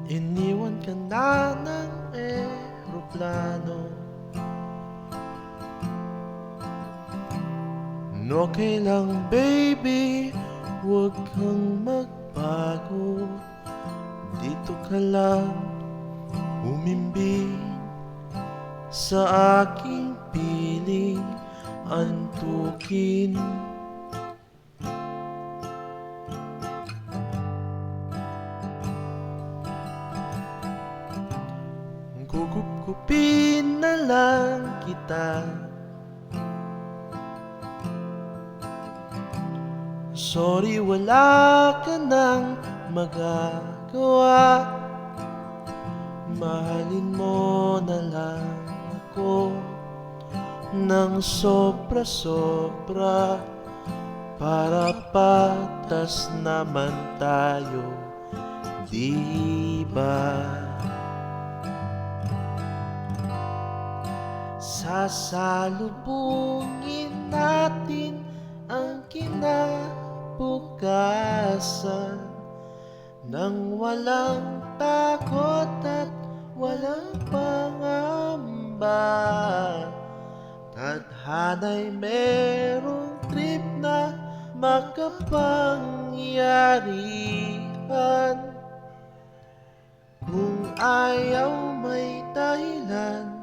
Iniwan ka na ng eroplano. Okay lang baby, huwag kang magbago. Dito ka lang umimbing sa aking piling antukin. Gugupin na lang kita. Sorry, wala ka nang magagawa. Mahalin mo na lang ako ng sobra-sobra, para patas naman tayo, di ba? Sasalubungin natin ang kinabukasan nang walang takot at walang pangamba. Tadhana'y merong trip na makapangyarihan. Kung ayaw may dahilan,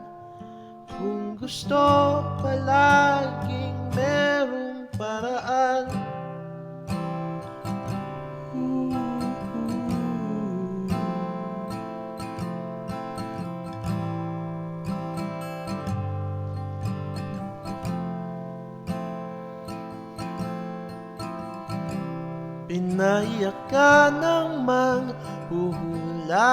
kung gusto palaging merong paraan. Pinaiyak ka ng manghuhula.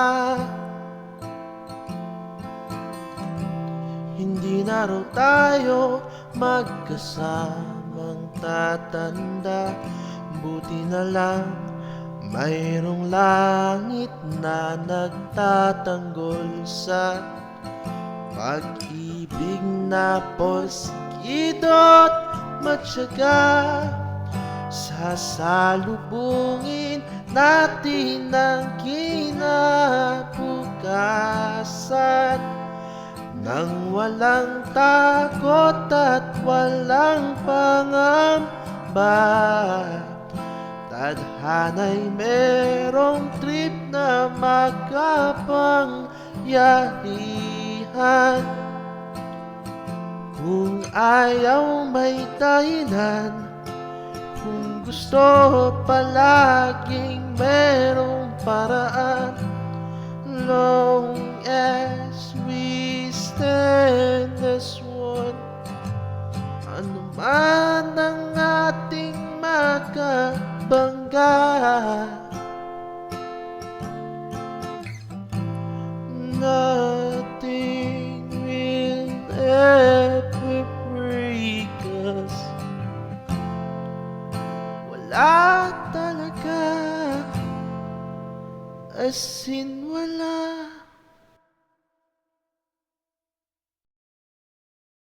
Hindi na raw tayo magkasamang tatanda. Buti na lang mayroong langit na nagtatanggol sa pag-ibig na porsigido't matyaga. Sasalubungin natin ang kinabukasan nang walang takot at walang pangamba. Tadhana'y merong trip na makapangyarihan. Kung ayaw may dahilan, kung gusto palaging merong paraan. Long as we stand as one, ano man ang ating makabangga, nothing will ever break us. Wala talaga, as in wala.